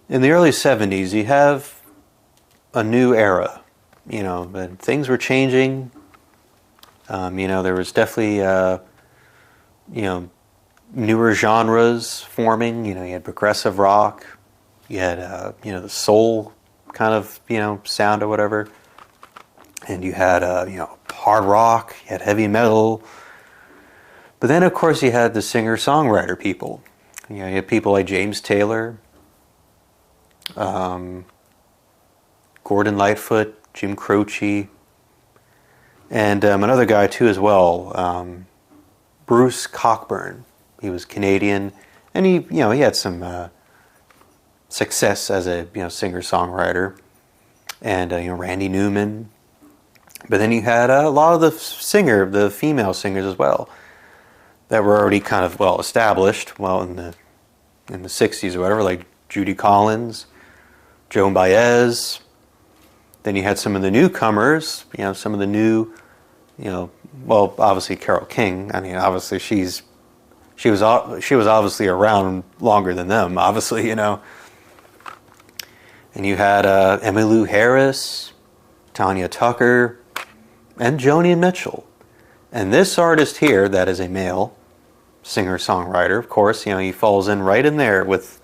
in the early 70s, you have a new era, and things were changing. There was definitely, newer genres forming. You had progressive rock, you had, the soul kind of, sound or whatever. And you had, hard rock, you had heavy metal. But then, of course, you had the singer-songwriter people. You had people like James Taylor, Gordon Lightfoot, Jim Croce, and another guy too as well, Bruce Cockburn. He was Canadian, and he had some success as a singer-songwriter, and Randy Newman. But then you had a lot of the female singers as well, that were already kind of well established, in the 60s or whatever, like Judy Collins, Joan Baez. Then you had some of the newcomers, some of the new, obviously Carole King. I mean, obviously she was obviously around longer than them, obviously, And you had Emmylou Harris, Tanya Tucker, and Joni Mitchell. And this artist here, that is a male singer-songwriter, of course, he falls in right in there with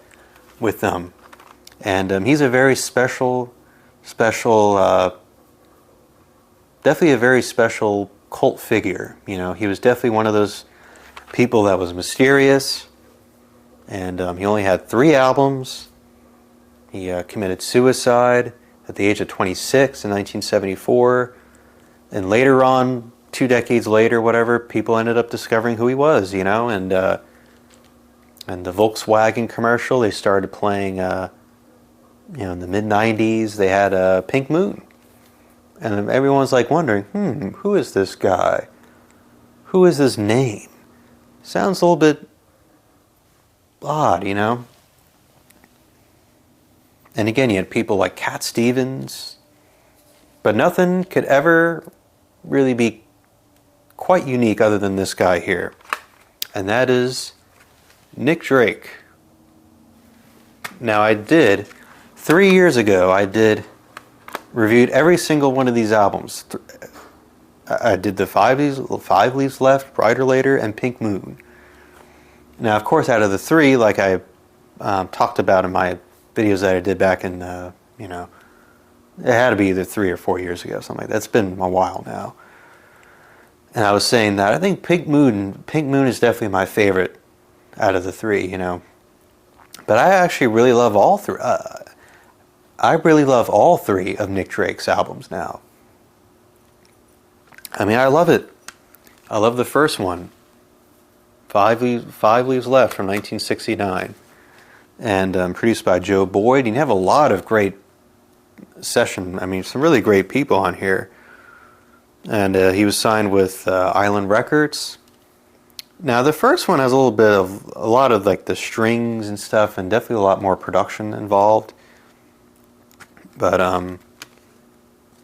them. And he's a very special, definitely a very special cult figure. He was definitely one of those people that was mysterious, and he only had 3 albums. He committed suicide at the age of 26 in 1974, and later on, 2 decades later, whatever, people ended up discovering who he was, and the Volkswagen commercial, they started playing, in the mid-90s, they had Pink Moon. And everyone's like wondering, who is this guy? Who is this name? Sounds a little bit odd, And again, you had people like Cat Stevens, but nothing could ever really be quite unique other than this guy here. And that is Nick Drake. Now 3 years ago, I reviewed every single one of these albums. I did the Five Leaves Left, Brighter Later, and Pink Moon. Now, of course, out of the 3, like I talked about in my videos that I did back in, it had to be either 3 or 4 years ago, something like that. It's been a while now. And I was saying that I think Pink Moon is definitely my favorite out of the 3, But I actually really love all 3. I really love all 3 of Nick Drake's albums now. I mean, I love it. I love the first one, Five Leaves Left from 1969, and produced by Joe Boyd. And you have a lot of great some really great people on here. And he was signed with Island Records. Now, the first one has a lot of like the strings and stuff, and definitely a lot more production involved. But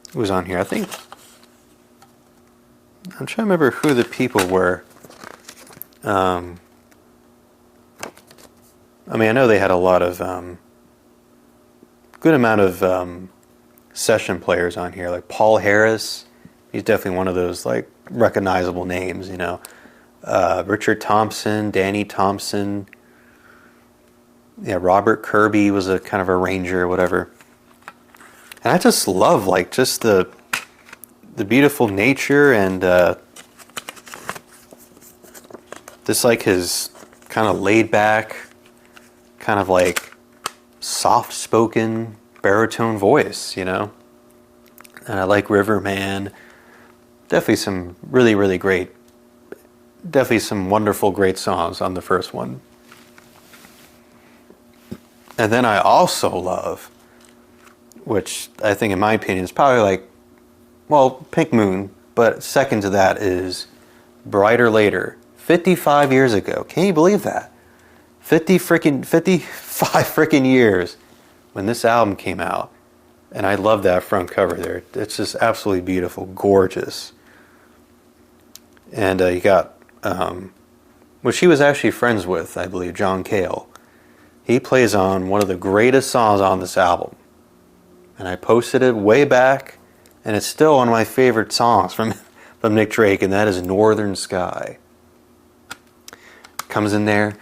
it was on here. I think I'm trying to remember who the people were. I know they had a lot of good amount of session players on here, like Paul Harris. He's definitely one of those like recognizable names, Richard Thompson, Danny Thompson. Yeah, Robert Kirby was a kind of arranger or whatever. And I just love like just the beautiful nature and this like his kind of laid back, kind of like soft spoken baritone voice, And I like Riverman. Definitely some really, really great, definitely some wonderful, great songs on the first one. And then I also love, which I think in my opinion is probably like, Pink Moon, but second to that is Brighter Later, 55 years ago. Can you believe that? 55 freaking years when this album came out. And I love that front cover there. It's just absolutely beautiful, gorgeous. And you got, which he was actually friends with, I believe, John Cale. he plays on one of the greatest songs on this album. And I posted it way back, and it's still one of my favorite songs from Nick Drake, and that is Northern Sky. Comes in there.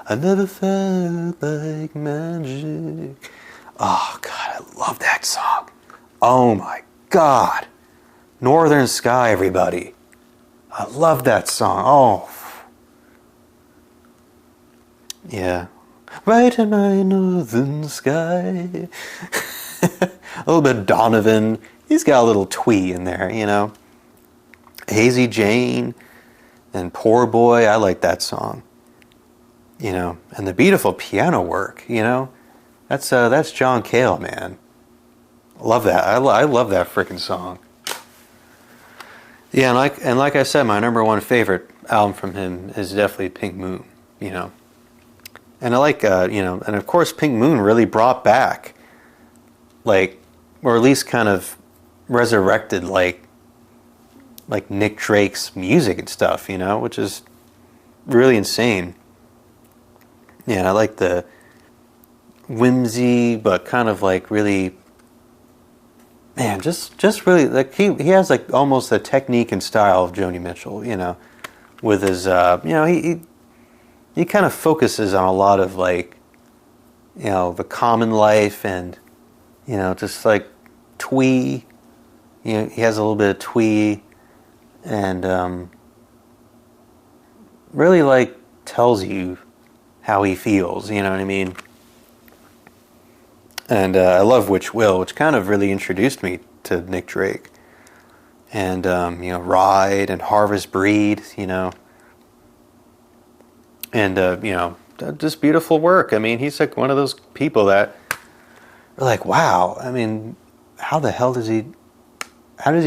I never felt like magic. Oh, God, I love that song. Oh, my God. Northern Sky, everybody. I love that song. Oh. Yeah. Right in my northern sky. A little bit of Donovan. He's got a little twee in there, you know. Hazy Jane and Poor Boy. I like that song. You know, and the beautiful piano work, you know. That's John Cale, man. Love that. I love that freaking song. Yeah, and like I said, my number one favorite album from him is definitely Pink Moon, you know. And I like, you know, and of course Pink Moon really brought back, like, or at least kind of resurrected, like Nick Drake's music and stuff, you know, which is really insane. Yeah, and I like the whimsy, but kind of like really, man, just really, like, he has like almost the technique and style of Joni Mitchell, you know, with his, you know, he kind of focuses on a lot of, like, you know, the common life and, you know, just like twee. You know, he has a little bit of twee and really, like, tells you how he feels, you know what I mean? And I love Which Will, which kind of really introduced me to Nick Drake. And, you know, Ride and Harvest Breed, you know. And, you know, just beautiful work. I mean, he's like one of those people that are like, wow, I mean, how the hell does he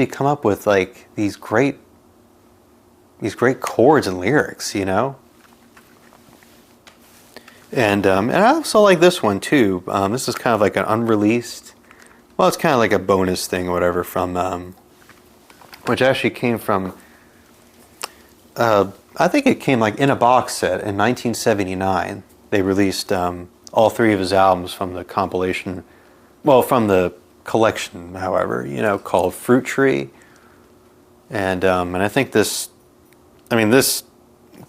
come up with, like, these great chords and lyrics, you know? And I also like this one too. This is kind of like an unreleased, well, it's kind of like a bonus thing or whatever from, which actually came from, I think it came like in a box set in 1979. They released all three of his albums from the compilation, well, from the collection, however, you know, called Fruit Tree. And I think this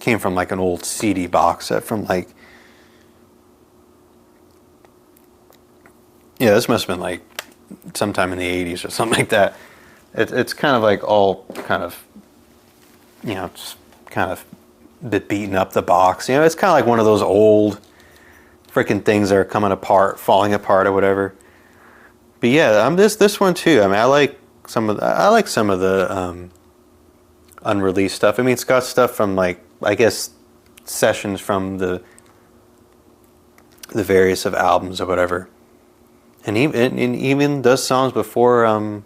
came from like an old CD box set from like, yeah, this must have been like sometime in the 80s or something like that. It's kind of like all kind of, you know, just kind of a bit beaten up, the box. You know, it's kind of like one of those old freaking things that are coming apart, falling apart or whatever. But yeah, this one too. I mean, I like some of the unreleased stuff. I mean, it's got stuff from, like, I guess, sessions from the various of albums or whatever. And even does songs before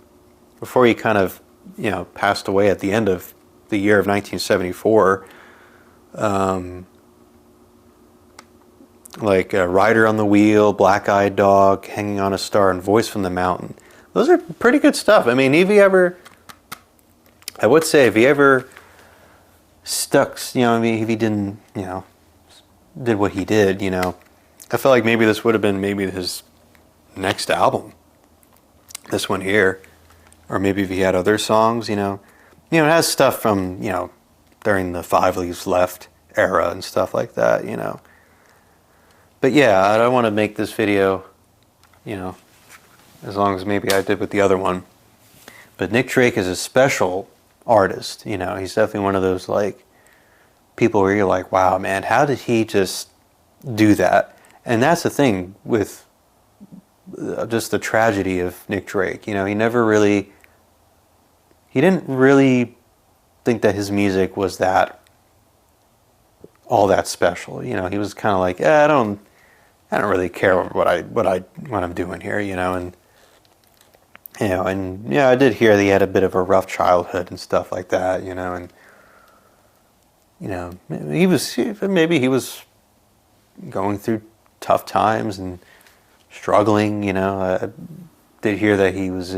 he kind of, you know, passed away at the end of the year of 1974. Like Rider on the Wheel, Black Eyed Dog, Hanging on a Star, and Voice from the Mountain. Those are pretty good stuff. I mean, I would say if he ever stuck, you know, I mean, if he didn't, you know, did what he did, you know, I feel like maybe this would have been maybe his next album, this one here, or maybe if he had other songs, you know, it has stuff from, you know, during the Five Leaves Left era and stuff like that, you know. But yeah, I don't want to make this video, you know, as long as maybe I did with the other one. But Nick Drake is a special artist, you know. He's definitely one of those, like, people where you're like, wow, man, how did he just do that? And that's the thing with just the tragedy of Nick Drake. You know, he didn't really think that his music was all that special. You know, he was kind of like, I don't really care what I'm doing here, you know. And you know, and yeah, I did hear that he had a bit of a rough childhood and stuff like that, you know. And you know, maybe he was going through tough times and struggling, you know. I did hear that he was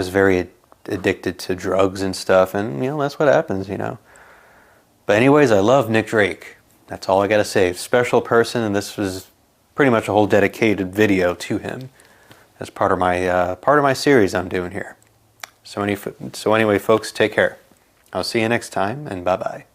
very addicted to drugs and stuff, and you know, that's what happens, you know. But anyways, I love Nick Drake. That's all I gotta say. Special person, and this was pretty much a whole dedicated video to him as part of my series I'm doing here. So anyway, folks, take care. I'll see you next time, and bye-bye.